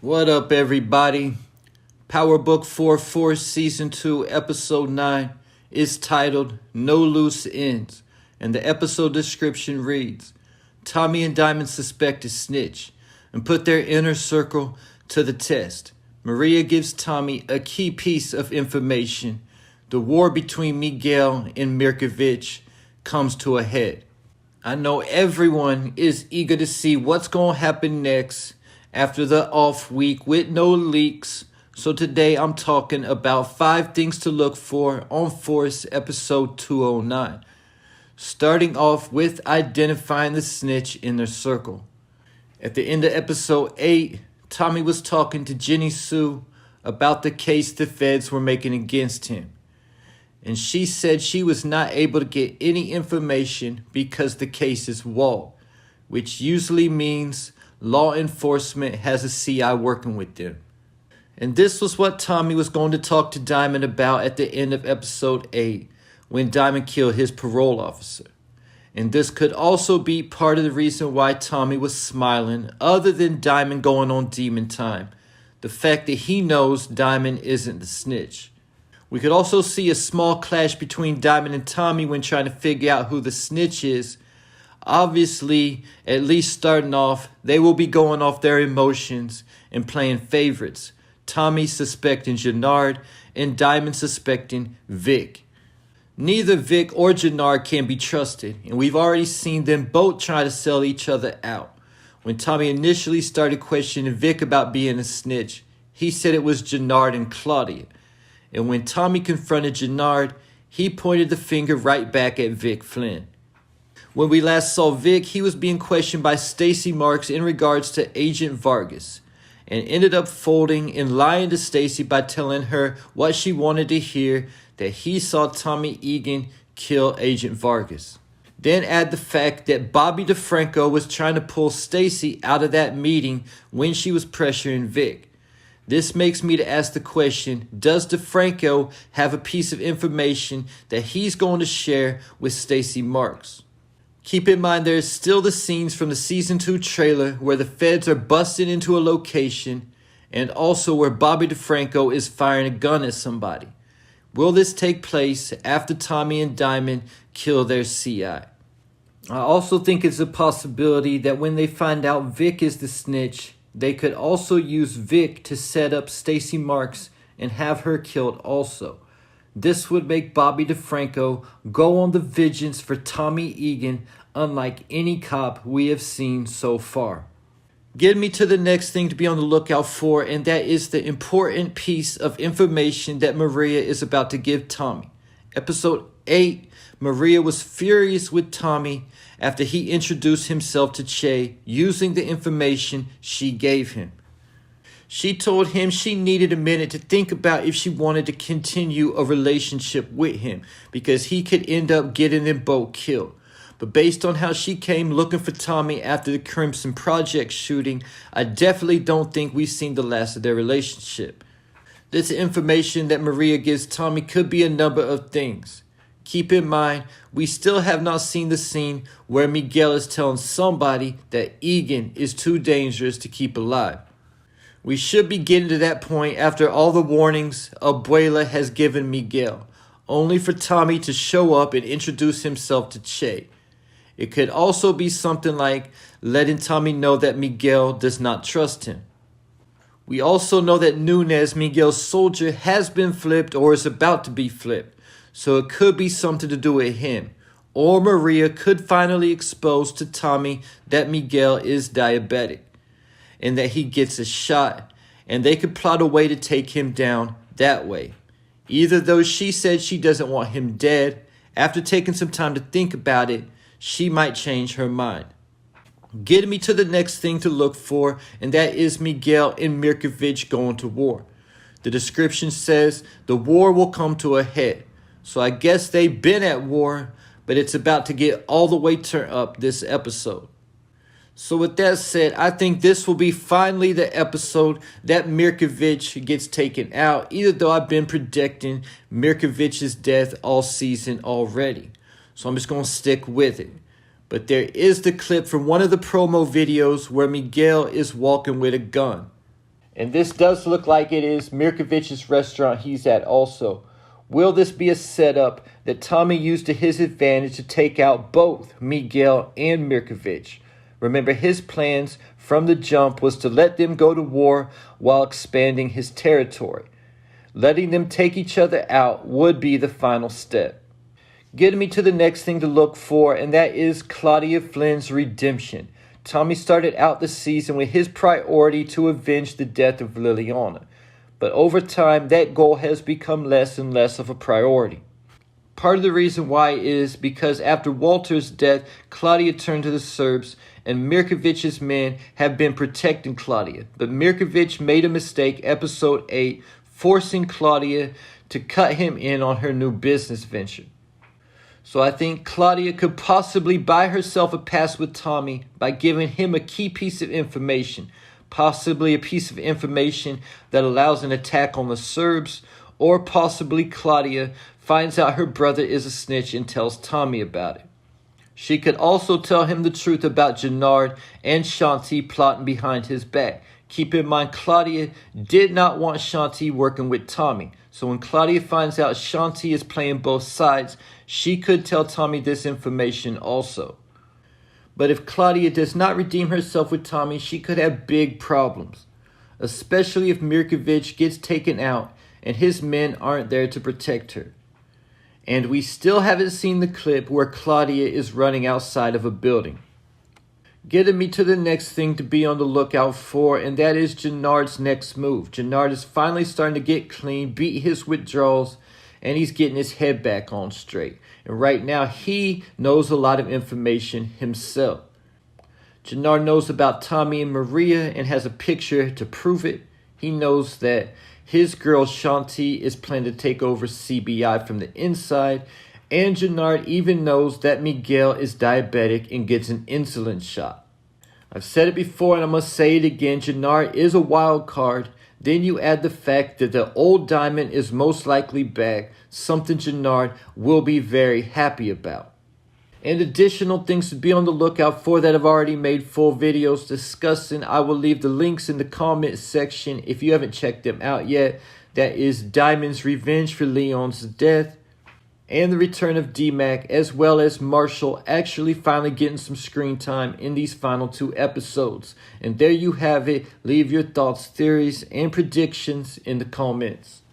What up, everybody? Power Book 4 Season 2, Episode 9 is titled No Loose Ends, and the episode description reads, Tommy and Diamond suspect a snitch and put their inner circle to the test. Maria gives Tommy a key piece of information. The war between Miguel and Mirkovich comes to a head. I know everyone is eager to see what's going to happen next after the off week with no leaks. So today I'm talking about 5 things to look for on Force episode 209. Starting off with identifying the snitch in their circle. At the end of episode 8, Tommy was talking to Jenny Sue about the case the feds were making against him. And she said she was not able to get any information because the case is walled, which usually means law enforcement has a CI working with them. And this was what Tommy was going to talk to Diamond about at the end of episode 8 when Diamond killed his parole officer. And this could also be part of the reason why Tommy was smiling, other than Diamond going on demon time. The fact that he knows Diamond isn't the snitch. We could also see a small clash between Diamond and Tommy when trying to figure out who the snitch is. Obviously, at least starting off, they will be going off their emotions and playing favorites. Tommy suspecting Janard and Diamond suspecting Vic. Neither Vic or Janard can be trusted, and we've already seen them both try to sell each other out. When Tommy initially started questioning Vic about being a snitch, he said it was Janard and Claudia. And when Tommy confronted Janard, he pointed the finger right back at Vic Flynn. When we last saw Vic, he was being questioned by Stacy Marks in regards to Agent Vargas, and ended up folding and lying to Stacy by telling her what she wanted to hear, that he saw Tommy Egan kill Agent Vargas. Then add the fact that Bobby DeFranco was trying to pull Stacy out of that meeting when she was pressuring Vic. This makes me to ask the question, does DeFranco have a piece of information that he's going to share with Stacy Marks? Keep in mind there is still the scenes from the Season 2 trailer where the feds are busting into a location, and also where Bobby DeFranco is firing a gun at somebody. Will this take place after Tommy and Diamond kill their CI? I also think it's a possibility that when they find out Vic is the snitch, they could also use Vic to set up Stacy Marks and have her killed also. This would make Bobby DeFranco go on the vengeance for Tommy Egan unlike any cop we have seen so far. Get me to the next thing to be on the lookout for, and that is the important piece of information that Maria is about to give Tommy. Episode 8, Maria was furious with Tommy after he introduced himself to Che using the information she gave him. She told him she needed a minute to think about if she wanted to continue a relationship with him because he could end up getting them both killed. But based on how she came looking for Tommy after the Crimson Project shooting, I definitely don't think we've seen the last of their relationship. This information that Maria gives Tommy could be a number of things. Keep in mind, we still have not seen the scene where Miguel is telling somebody that Egan is too dangerous to keep alive. We should be getting to that point after all the warnings Abuela has given Miguel, only for Tommy to show up and introduce himself to Che. It could also be something like letting Tommy know that Miguel does not trust him. We also know that Nunez, Miguel's soldier, has been flipped or is about to be flipped. So it could be something to do with him. Or Maria could finally expose to Tommy that Miguel is diabetic and that he gets a shot, and they could plot a way to take him down that way. Either though she said she doesn't want him dead, after taking some time to think about it, she might change her mind. Getting me to the next thing to look for, and that is Miguel and Mirkovich going to war. The description says the war will come to a head. So I guess they've been at war, but it's about to get all the way turned up this episode. So with that said, I think this will be finally the episode that Mirkovich gets taken out, even though I've been predicting Mirkovich's death all season already. So I'm just going to stick with it. But there is the clip from one of the promo videos where Miguel is walking with a gun. And this does look like it is Mirkovich's restaurant he's at also. Will this be a setup that Tommy used to his advantage to take out both Miguel and Mirkovich? Remember, his plans from the jump was to let them go to war while expanding his territory. Letting them take each other out would be the final step. Getting me to the next thing to look for, and that is Claudia Flynns' redemption. Tommy started out the season with his priority to avenge the death of Liliana. But over time, that goal has become less and less of a priority. Part of the reason why is because after Walter's death, Claudia turned to the Serbs, and Mirkovich's men have been protecting Claudia. But Mirkovich made a mistake, episode 8, forcing Claudia to cut him in on her new business venture. So I think Claudia could possibly buy herself a pass with Tommy by giving him a key piece of information. Possibly a piece of information that allows an attack on the Serbs, or possibly Claudia finds out her brother is a snitch and tells Tommy about it. She could also tell him the truth about Janard and Shanti plotting behind his back. Keep in mind, Claudia did not want Shanti working with Tommy. So when Claudia finds out Shanti is playing both sides, she could tell Tommy this information also. But if Claudia does not redeem herself with Tommy, she could have big problems. Especially if Mirkovich gets taken out and his men aren't there to protect her. And we still haven't seen the clip where Claudia is running outside of a building. Getting me to the next thing to be on the lookout for, and that is Janard's next move. Janard is finally starting to get clean, beat his withdrawals, and he's getting his head back on straight. And right now, he knows a lot of information himself. Janard knows about Tommy and Maria and has a picture to prove it. He knows that his girl Shanti is planning to take over CBI from the inside. And Janard even knows that Miguel is diabetic and gets an insulin shot. I've said it before and I must say it again. Janard is a wild card. Then you add the fact that the old diamond is most likely back, something Janard will be very happy about. And additional things to be on the lookout for that I've already made full videos discussing. I will leave the links in the comment section if you haven't checked them out yet. That is Diamond's revenge for Leon's death, and the return of D-Mac, as well as Marshall actually finally getting some screen time in these final 2 episodes. And there you have it. Leave your thoughts, theories, and predictions in the comments.